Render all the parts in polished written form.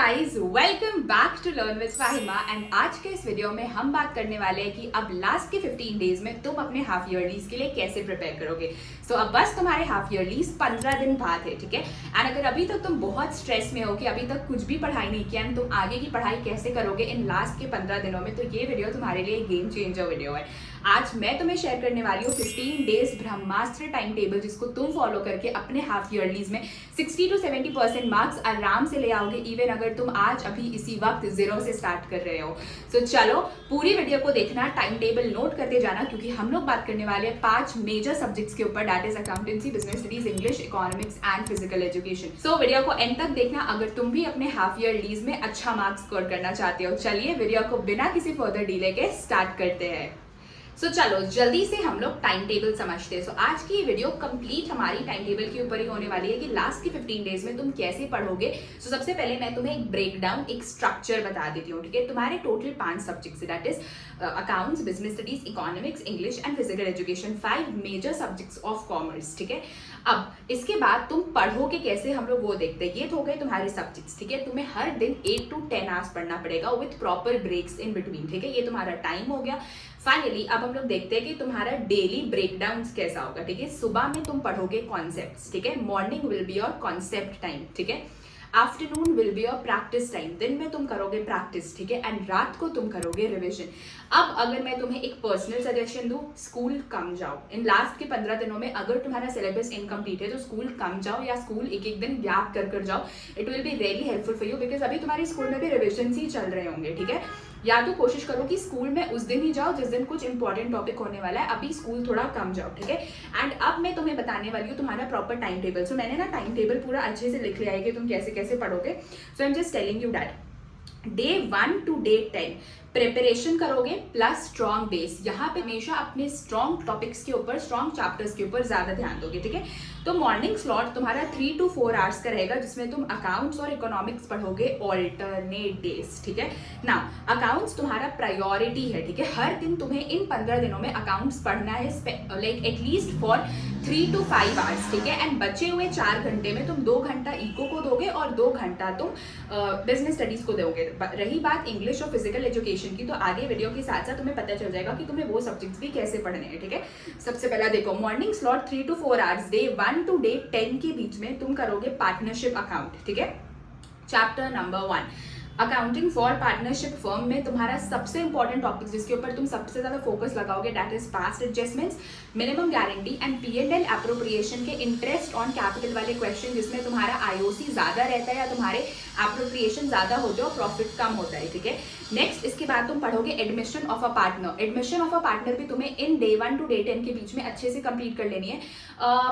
Guys, welcome back to learn with Fahima. And आज के इस वीडियो में हम बात करने वाले हैं कि अब लास्ट के 15 डेज में तुम अपने हाफ ईयरलीज के लिए कैसे प्रिपेयर करोगे। सो अब बस तुम्हारे हाफ ईयरलीज 15 दिन बाद है, ठीक है। एंड अगर अभी तक तुम बहुत स्ट्रेस में हो कि अभी तक कुछ भी पढ़ाई नहीं किया एंड तुम आगे की पढ़ाई कैसे करोगे इन लास्ट के 15 दिनों में, तो ये वीडियो तुम्हारे लिए गेम चेंजर वीडियो है। आज मैं तुम्हें शेयर करने वाली हूँ 15 डेज ब्रह्मास्त्र टाइम टेबल, जिसको तुम फॉलो करके अपने हाफ ईयरलीज में 60 to 70% मार्क्स आराम से ले आओगे, इवन अगर तुम आज अभी इसी वक्त 0 से स्टार्ट कर रहे हो। सो चलो पूरी वीडियो को देखना, टाइम टेबल नोट करते जाना, क्योंकि हम लोग बात करने वाले हैं 5 मेजर सब्जेक्ट्स के ऊपर, that is accountancy, business studies, English, economics and physical education. So video को एंड तक देखना अगर तुम भी अपने हाफ ईयरलीज में अच्छा मार्क्स स्कोर करना चाहते हो। चलिए वीडियो को बिना किसी फर्दर डिले के स्टार्ट करते हैं। सो चलो जल्दी से हम लोग टाइम टेबल समझते हैं। सो आज की वीडियो कंप्लीट हमारी टाइम टेबल के ऊपर ही होने वाली है कि लास्ट के 15 डेज में तुम कैसे पढ़ोगे। सो सबसे पहले मैं तुम्हें एक ब्रेकडाउन, एक स्ट्रक्चर बता देती हूँ, ठीक है। तुम्हारे total 5 subjects, that is accounts, business studies, economics, English and physical education, 5 major subjects of commerce, ठीक है। अब इसके बाद तुम पढ़ोगे कैसे, हम लोग वो देखते हैं। ये तो हो गए तुम्हारे सब्जेक्ट्स, ठीक है। तुम्हें हर दिन 8 to 10 आवर्स पढ़ना पड़ेगा with proper breaks in between, ठीक है। ये तुम्हारा टाइम हो गया। फाइनली अब हम लोग देखते हैं कि तुम्हारा डेली ब्रेकडाउन कैसा होगा, ठीक है। सुबह में तुम पढ़ोगे कॉन्सेप्ट्स, ठीक है। Morning will be your concept time, ठीक है। Afternoon will be your practice time, दिन में तुम करोगे प्रैक्टिस, ठीक है। एंड रात को तुम करोगे रिविजन। अब अगर मैं तुम्हें एक पर्सनल सजेशन दूं, स्कूल कम जाओ। इन लास्ट के 15 दिनों में अगर तुम्हारा सिलेबस इनकम्प्लीट है तो स्कूल कम जाओ, या स्कूल एक दिन गैप कर जाओ। It will be really helpful for you, because अभी तुम्हारे स्कूल में भी रिविजन ही चल रहे होंगे, ठीक है। या तो कोशिश करो कि स्कूल में उस दिन ही जाओ जिस दिन कुछ इंपॉर्टेंट टॉपिक होने वाला है, अभी स्कूल थोड़ा कम जाओ, ठीक है। एंड अब मैं तुम्हें बताने वाली हूँ तुम्हारा प्रॉपर टाइम टेबल। सो मैंने ना टाइम टेबल पूरा अच्छे से लिख लिया है कि तुम कैसे कैसे पढ़ोगे। So I am just telling you that day 1 to day 10 preparation करोगे प्लस स्ट्रॉन्ग बेस। यहाँ पे हमेशा अपने स्ट्रॉन्ग टॉपिक्स के ऊपर, स्ट्रॉन्ग चैप्टर्स के ऊपर ज्यादा ध्यान दोगे, ठीक है। तो मॉर्निंग स्लॉट तुम्हारा 3 to 4 आवर्स का रहेगा, जिसमें तुम अकाउंट्स और इकोनॉमिक्स पढ़ोगे ऑल्टरनेट डेज, ठीक है ना। अकाउंट्स तुम्हारा प्रायोरिटी है, ठीक है। हर दिन तुम्हें इन 15 दिनों में अकाउंट्स पढ़ना है, like at least for 3 to 5 hours, ठीक है। एंड बचे हुए 4 घंटे में तुम 2 घंटा इको को दोगे और 2 घंटा तुम बिजनेस स्टडीज को दोगे। रही बात इंग्लिश और फिजिकल एजुकेशन की, तो आगे वीडियो के साथ साथ तुम्हें पता चल जाएगा कि तुम्हें वो सब्जेक्ट्स भी कैसे पढ़ने हैं, ठीक है। सबसे पहला देखो, morning slot 3 to 4 hours, day 1 to day 10 के बीच में तुम करोगे पार्टनरशिप अकाउंट, ठीक है। Chapter number 1 accounting for partnership firm में तुम्हारा सबसे इंपॉर्टेंट टॉपिक जिसके ऊपर तुम सबसे ज्यादा फोकस लगाओगे, that is past adjustments, minimum guarantee and P&L appropriation के इंटरेस्ट ऑन कैपिटल वाले क्वेश्चन, जिसमें तुम्हारा IOC ज्यादा रहता है या तुम्हारे एप्रोप्रिएशन ज्यादा होते हो, प्रॉफिट कम होता है, ठीक है। नेक्स्ट इसके बाद तुम पढ़ोगे admission of a partner. Admission of a partner भी तुम्हें इन डे 1 to day 10 के बीच में अच्छे से कंप्लीट कर लेनी है।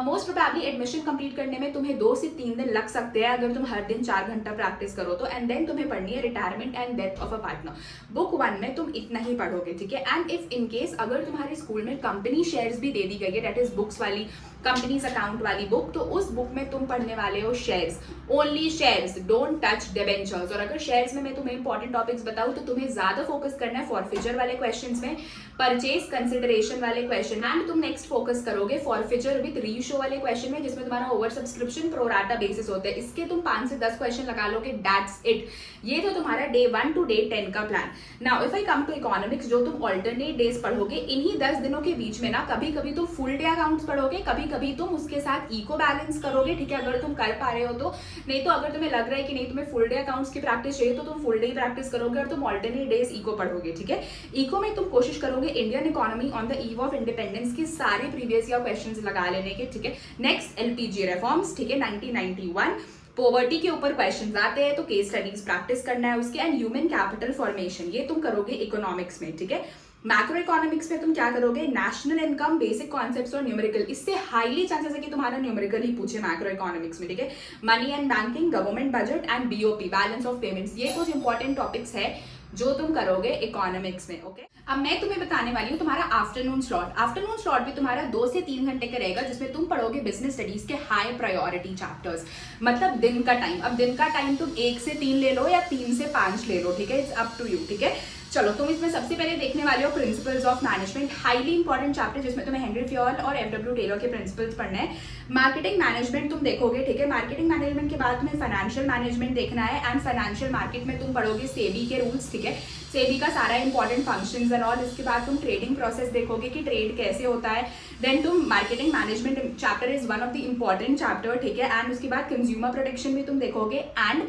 मोस्ट प्रोबेबली एडमिशन कंप्लीट करने में तुम्हें 2 से 3 दिन लग सकते हैं अगर तुम हर दिन 4 घंटा प्रैक्टिस करो तो। एंड देन तुम्हें पढ़नी है retirement and death of a partner. Book 1 में तुम इतना ही पढ़ोगे, ठीक है। एंड इफ इन केस अगर तुम्हारे स्कूल में कंपनी शेयर्स भी दे दी गई है, दैट इज बुक्स वाली, कंपनीज अकाउंट वाली बुक, तो उस बुक में तुम पढ़ने वाले हो shares, only shares, don't touch debentures. और अगर शेयर्स में मैं तुम्हें इंपॉर्टेंट टॉपिक्स बताऊं तो तुम्हें ज्यादा फोकस करना है फॉरफिचर वाले क्वेश्चंस में, परचेज कंसिडरेशन वाले क्वेश्चन, एंड तुम नेक्स्ट फोकस करोगे फॉरफिचर विद रीशो वाले क्वेश्चन में, जिसमें तुम्हारा ओवर सब्सक्रिप्शन प्रोराटा बेसिस होता है। इसके तुम 5 से 10 क्वेश्चन लगा लोगे, दैट्स इट। ये तो तुम्हारा डे 1 to day 10 का plan. Now if I come to economics, जो तुम ऑल्टरनेट डेज पढ़ोगे, इन्हीं 10 दिनों के बीच में ना कभी कभी तुम फुल डे अकाउंट्स पढ़ोगे, कभी कभी तुम उसके साथ इको बैलेंस करोगे, ठीक है, अगर तुम कर पा रहे हो तो। नहीं तो अगर तुम्हें लग रहा है कि नहीं तुम्हें फुल डे अकाउंट्स की प्रैक्टिस चाहिए तो तुम फुल डे प्रैक्टिस करोगे और तुम ऑल्टरनेट डेज इको पढ़ोगे, ठीक है। इको में तुम कोशिश करोगे Indian economy on the eve of independence के सारे प्रीवियस ईयर क्वेश्चंस लगा लेने के, ठीक है। नेक्स्ट LPG रिफॉर्म्स, ठीक है, 1991 पॉवर्टी के ऊपर क्वेश्चंस आते हैं तो केस स्टडीज प्रैक्टिस करना है उसके। एंड ह्यूमन कैपिटल फॉर्मेशन, ये तुम करोगे इकोनॉमिक्स में, ठीक है। मैक्रो इकोनॉमिक्स में तुम क्या करोगे, नेशनल इनकम, बेसिक कॉन्सेप्ट्स और न्यूमेरिकल। इससे हाईली चांसेस है कि तुम्हारा न्यूमेरिकल ही पूछे मैक्रो इकोनॉमिक्स में, ठीक है। Money and banking, government budget and BOP, balance of payments, ये कुछ इंपॉर्टेंट टॉपिक्स है जो तुम करोगे इकोनॉमिक्स में, ओके। अब मैं तुम्हें बताने वाली हूँ तुम्हारा आफ्टरनून स्लॉट। आफ्टरनून स्लॉट भी तुम्हारा 2 से 3 घंटे का रहेगा, जिसमें तुम पढ़ोगे बिजनेस स्टडीज के हाई प्रायोरिटी चैप्टर्स, मतलब दिन का टाइम। अब दिन का टाइम तुम 1 से 3 ले लो या 3 से 5 ले लो, ठीक है, इट्स अप टू यू, ठीक है। चलो, तुम इसमें सबसे पहले देखने वाले हो principles of management, highly important chapter जिसमें तुम्हें हेनरी फ्योल और एफडब्ल्यू टेलर के प्रिंसिपल्स पढ़ना है। मार्केटिंग मैनेजमेंट तुम देखोगे, ठीक है। मार्केटिंग मैनेजमेंट के बाद तुम्हें फाइनेंशियल मैनेजमेंट देखना है एंड फाइनेंशियल मार्केट में तुम पढ़ोगे सेबी के रूल्स, ठीक है, सेबी का सारा इंपॉर्टेंट फंक्शंस एंड ऑल। इसके बाद तुम ट्रेडिंग प्रोसेस देखोगे कि ट्रेड कैसे होता है। देन तुम marketing management chapter is one of the important chapter, ठीक है। एंड उसके बाद कंज्यूमर प्रोटेक्शन भी तुम देखोगे एंड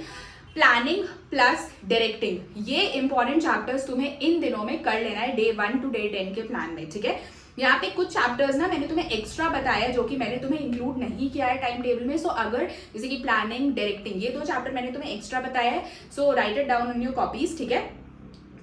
प्लानिंग प्लस डायरेक्टिंग, ये इंपॉर्टेंट चैप्टर्स तुम्हें इन दिनों में कर लेना है डे 1 to डे 10 के प्लान में, ठीक है। यहाँ पे कुछ चैप्टर्स ना मैंने तुम्हें एक्स्ट्रा बताया जो कि मैंने तुम्हें इंक्लूड नहीं किया है टाइम टेबल में। सो अगर जैसे कि प्लानिंग, डायरेक्टिंग, ये 2 चैप्टर मैंने तुम्हें एक्स्ट्रा बताया है। So write it down on your copies, ठीक है।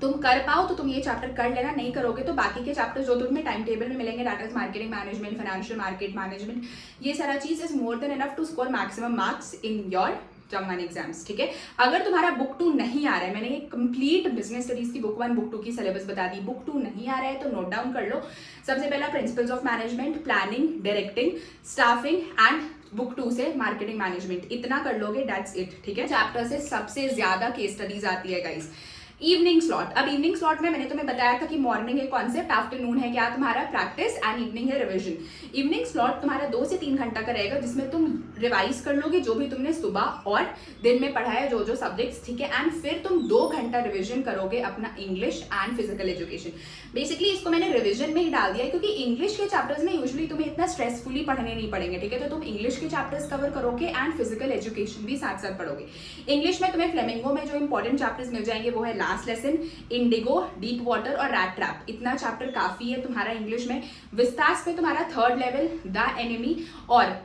तुम कर पाओ तो तुम ये चैप्टर कर लेना, नहीं करोगे तो बाकी के चैप्टर जो तुम्हें टाइम टेबल में मिलेंगे, that is marketing management, financial market management, ये सारा चीज is more than enough to score maximum marks in your term 1 exams, ठीक है। अगर तुम्हारा बुक 2 नहीं आ रहा है, मैंने कंप्लीट बिजनेस स्टडीज की बुक 1 बुक 2 की सिलेबस बता दी, बुक 2 नहीं आ रहा है तो नोट डाउन कर लो। सबसे पहला principles of management, planning, directing, staffing and book 2 से मार्केटिंग मैनेजमेंट, इतना कर लोगे, दैट्स इट, ठीक है। चैप्टर से सबसे ज्यादा केस स्टडीज आती है गाइस। इवनिंग स्लॉट, अब इवनिंग स्लॉट में मैंने तुम्हें बताया था कि मॉर्निंग है कॉन्सेप्ट, आफ्टरनून है क्या तुम्हारा प्रैक्टिस एंड इवनिंग है रिविजन। इवनिंग स्लॉट तुम्हारा 2 से 3 घंटा का रहेगा जिसमें तुम रिवाइज कर लोगे जो भी तुमने सुबह और दिन में पढ़ा है, जो जो सब्जेक्ट्स, ठीक है। एंड फिर तुम 2 घंटा रिविजन करोगे अपना English and physical education. Basically इसको मैंने रिविजन में ही डाल दिया है क्योंकि इंग्लिश के चैप्टर्स में यूजुअली तुम्हें इतना स्ट्रेसफुली पढ़ने नहीं पड़ेंगे, ठीक है। तो तुम इंग्लिश के चैप्टर्स कवर करोगे एंड फिजिकल एजुकेशन भी साथ साथ पढ़ोगे। इंग्लिश में तुम्हें फ्लेमिंगो में जो इंपॉर्टेंट चैप्टर्स मिल जाएंगे वो है last lesson, Indigo, deep water और रैट ट्रैप, इतना चैप्टर काफी है तुम्हारा इंग्लिश में। विस्तास में तुम्हारा 3rd लेवल, द एनिमी और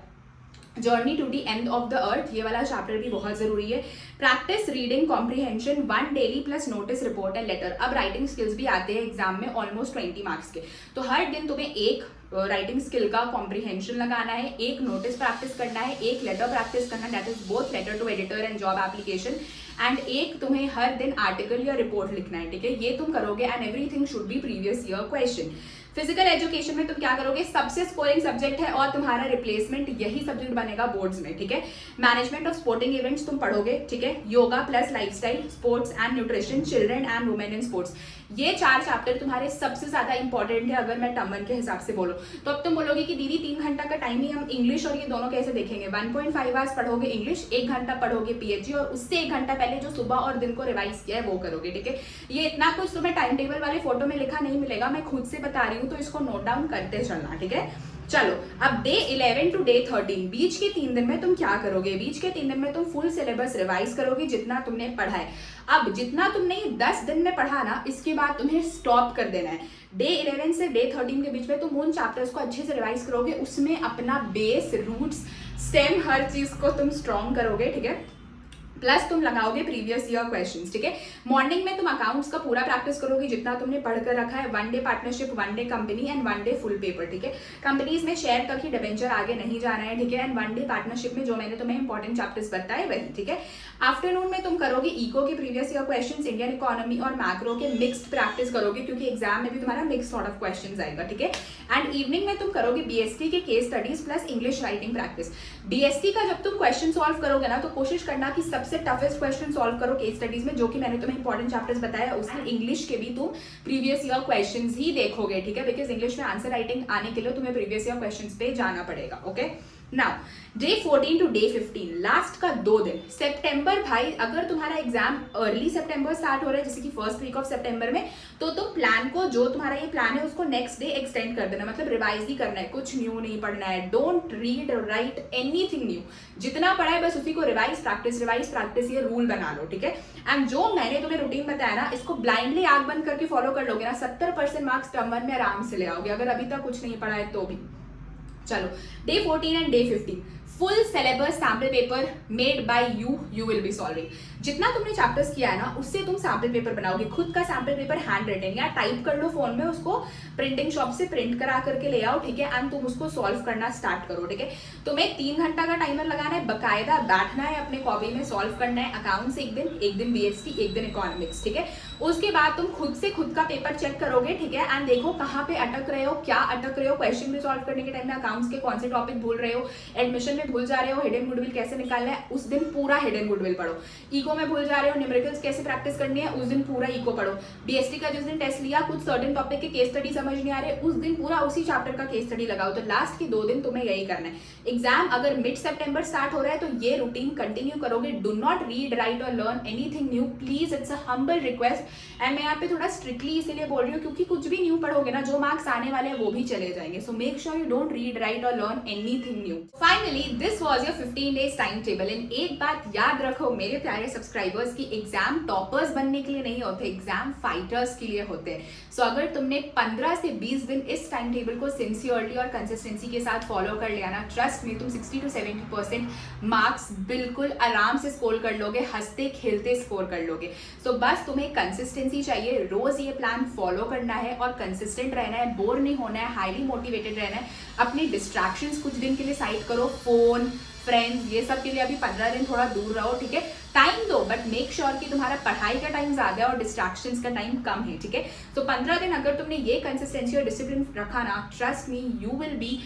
journey to the end of the earth, ये वाला चैप्टर भी बहुत जरूरी है। Practice reading comprehension 1 daily plus notice report and letter. अब राइटिंग स्किल्स भी आते हैं एग्जाम में ऑलमोस्ट 20 मार्क्स के, तो हर दिन तुम्हें एक राइटिंग स्किल का कॉम्प्रीहेंशन लगाना है, एक नोटिस प्रैक्टिस करना है, एक लेटर प्रैक्टिस करना, that is both letter to editor and job application, and एक तुम्हें हर दिन आर्टिकल या रिपोर्ट लिखना है, ठीक है। ये तुम करोगे and everything should be previous year question. Physical education में तुम क्या करोगे, सबसे स्कोरिंग सब्जेक्ट है और तुम्हारा रिप्लेसमेंट यही सब्जेक्ट बनेगा बोर्ड्स में, ठीक है। मैनेजमेंट ऑफ स्पोर्टिंग इवेंट्स तुम पढ़ोगे, ठीक है। Yoga plus lifestyle, sports and nutrition, children and women in sports, ये 4 चैप्टर तुम्हारे सबसे ज्यादा इंपॉर्टेंट है अगर मैं टर्म 1 के हिसाब से बोलूं। तो अब तुम बोलोगे कि दीदी 3 घंटा का टाइम ही हम इंग्लिश और ये दोनों कैसे देखेंगे। 1.5 आवर्स पढ़ोगे इंग्लिश, 1 घंटा पढ़ोगे पीएचडी और उससे 1 घंटा पहले जो सुबह और दिन को रिवाइज किया है वो करोगे, ठीक है। ये इतना कुछ तुम्हें टाइम टेबल वाले फोटो में लिखा नहीं मिलेगा, मैं खुद से बता रही हूँ, तो इसको नोट डाउन करते चलना, ठीक है। चलो, अब डे 11 टू डे 13, बीच के 3 दिन में तुम क्या करोगे। बीच के 3 दिन में तुम फुल सिलेबस रिवाइज करोगे जितना तुमने पढ़ा है। अब जितना तुमने 10 दिन में पढ़ा ना, इसके बाद तुम्हें स्टॉप कर देना है। डे 11 से डे 13 के बीच में तुम उन चैप्टर्स को अच्छे से रिवाइज करोगे, उसमें अपना बेस, रूट्स, स्टेम, हर चीज को तुम स्ट्रॉन्ग करोगे, ठीक है। प्लस तुम लगाओगे प्रीवियस ईयर क्वेश्चंस, ठीक है। मॉर्निंग में तुम अकाउंट्स का पूरा प्रैक्टिस करोगे जितना तुमने पढ़कर रखा है। 1 day partnership, 1 day company and 1 day full paper, ठीक है। कंपनीज में शेयर तक ही डिबेंचर आगे नहीं जाना है, ठीक है। एंड 1 डे पार्टनरशिप में जो मैंने तुम्हें इंपॉर्टेंट चैप्टर्स बताए वही, ठीक है। आफ्टरनून में तुम करोगे इको के previous year questions, Indian economy और मैक्रो के मिक्स्ड प्रैक्टिस करोगे क्योंकि एग्जाम में भी तुम्हारा मिक्स सॉर्ट ऑफ क्वेश्चंस आएगा, ठीक है। एंड इवनिंग में तुम करोगे बीएसटी के case studies plus English writing practice. BST का जब तुम क्वेश्चन सॉल्व करोगे ना, तो कोशिश करना कि सबसे टफेस्ट क्वेश्चन सॉल्व करो केस स्टडीज में, जो कि मैंने तुम्हें इंपॉर्टेंट चैप्टर्स बताया उसमें इंग्लिश के भी तुम प्रीवियस ईयर क्वेश्चंस ही देखोगे, ठीक है। बिकॉज इंग्लिश में आंसर राइटिंग आने के लिए तुम्हें प्रीवियस ईयर क्वेश्चंस पे जाना पड़ेगा, okay. Now day 14 to day 15, last का 2 दिन सितंबर। भाई अगर तुम्हारा एग्जाम अर्ली सितंबर स्टार्ट हो रहा है जैसे कि फर्स्ट वीक ऑफ सितंबर में, तो तुम प्लान को, जो तुम्हारा ये प्लान है उसको नेक्स्ट डे एक्सटेंड कर देना, मतलब रिवाइज ही करना है, कुछ न्यू नहीं पढ़ना है। Don't read right anything new, जितना पढ़ा है बस उसी को रिवाइज प्रैक्टिस ये रूल बना लो, ठीक है। एंड जो मैंने तुम्हें रूटीन बताया ना, इसको ब्लाइंडली आंख बंद करके फॉलो कर लोगे ना, 70% मार्क्स टर्म 1 में आराम से ले आओगे, अगर अभी तक कुछ नहीं पढ़ा है तो भी। चलो, day 14 and day 15 full syllabus sample paper made by you will be solving. जितना तुमने चैप्टर्स किया है ना, उससे तुम सैम्पल पेपर बनाओगे, खुद का सैम्पल पेपर हैंड रिटन या टाइप कर लो फोन में, उसको प्रिंटिंग शॉप से प्रिंट करा करके ले आओ, ठीक है। एंड तुम उसको सॉल्व करना स्टार्ट करो, ठीक है। तुम्हें 3 घंटा का टाइमर लगाना है, बकायदा बैठना है, अपने कॉपी में सॉल्व करना है। अकाउंट्स एक दिन बीएसटी, एक दिन इकोनॉमिक्स, ठीक है। उसके बाद तुम खुद से खुद का पेपर चेक करोगे, ठीक है, एंड देखो कहाँ पे अटक रहे हो, क्या अटक रहे हो, क्वेश्चन भी सॉल्व करने के टाइम में अकाउंट्स के कौन से टॉपिक भूल रहे हो, एडमिशन में भूल जा रहे हो, हिडन गुडविल कैसे निकालना है उस दिन पूरा हिडन गुडविल पढ़ो, इको में भूल जा रहे हो, न्यूमेरिकल्स कैसे प्रैक्टिस करनी है उस दिन पूरा इको पढ़ो, बीएसटी का जिस दिन टेस्ट लिया कुछ सर्टेन टॉपिक के केस स्टडी समझ नहीं आ रहे उस दिन पूरा उसी चैप्टर का केस स्टडी लगाओ। तो लास्ट के 2 दिन तुम्हें यही करना है। एग्जाम अगर मिड सितंबर स्टार्ट हो रहा है तो ये रूटीन कंटिन्यू करोगे। डू नॉट रीड, राइट और learn anything new please, it's a humble request. And मैं यहाँ पे थोड़ा स्ट्रिक्टली इसीलिए बोल रही हूँ क्योंकि कुछ भी न्यू पढ़ोगे ना, जो मार्क्स आने वाले हैं वो भी चले जाएंगे। So make sure you don't read, write और learn anything new. Finally this was your 15 days time table. And एक बात याद रखो मेरे प्यारे सब्सक्राइबर्स की, एग्जाम टॉपर्स बनने के लिए नहीं होते, एग्जाम फाइटर्स के लिए होते हैं। सो अगर तुमने 15 से 20 दिन इस टाइम टेबल को सिंसियरली और कंसिस्टेंसी के साथ फॉलो कर लिया ना, ट्रस्ट मी तुम 60 to 70% मार्क्स बिल्कुल आराम से स्कोर कर लोगे, हंसते खेलते स्कोर कर लोगे। सो बस तुम्हें कंसिस्टेंसी चाहिए, रोज ये प्लान फॉलो करना है और कंसिस्टेंट रहना है, बोर नहीं होना है, हाईली मोटिवेटेड रहना है। अपने डिस्ट्रैक्शंस कुछ दिन के लिए साइड करो, फोन, फ्रेंड्स, ये सब के लिए अभी 15 दिन थोड़ा दूर रहो, ठीक है, टाइम दो बट मेक श्योर कि तुम्हारा पढ़ाई का टाइम ज्यादा है और डिस्ट्रैक्शंस का टाइम कम है, ठीक है। तो 15 दिन अगर तुमने ये कंसिस्टेंसी और डिसिप्लिन रखा ना, trust me you will be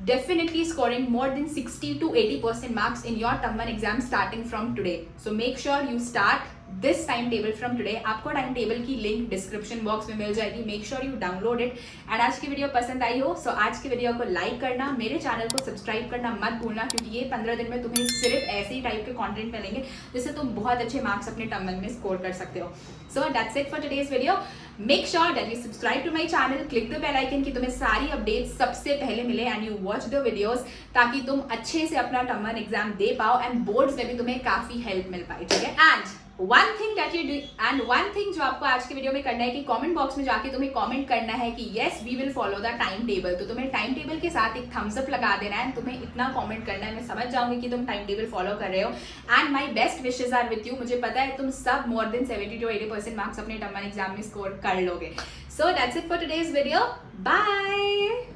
definitely scoring more than 60 to 80% marks in your term 1 exam starting from today. So make sure you start this timetable from today. आपको टाइम टेबल की link description box में मिल जाएगी, make sure you download it. And आज की video पसंद आई हो सो आज की वीडियो को लाइक करना, मेरे चैनल को सब्सक्राइब करना मत भूलना क्योंकि ये 15 दिन में तुम्हें सिर्फ ऐसे ही टाइप के कंटेंट मिलेंगे जिससे तुम बहुत अच्छे मार्क्स अपने टर्म 1 में स्कोर कर सकते हो। So that's it for today's video. Make sure that you subscribe to my channel, click the bell icon कि तुम्हें सारी अपडेट्स सबसे पहले मिले and you watch the videos ताकि तुम अच्छे से अपना टर्म 1 एग्जाम दे पाओ एंड बोर्ड्स में भी तुम्हें काफी हेल्प मिल पाए, ठीक है। एंड वन थिंग जो आपको आज की वीडियो में करना है कि कमेंट बॉक्स में जाके तुम्हें कमेंट करना है कि yes we will follow the time table. तो तुम्हें टाइम टेबल के साथ एक थम्स अप लगा देना है, तुम्हें इतना कमेंट करना है, मैं समझ जाऊंगी कि तुम टाइम टेबल फॉलो कर रहे हो। And my best wishes are with you, मुझे पता है तुम सब मोर देन 70 to 80% मार्क्स अपने टर्म 1 एग्जाम में स्कोर कर लोगे। So that's it for today's video, bye.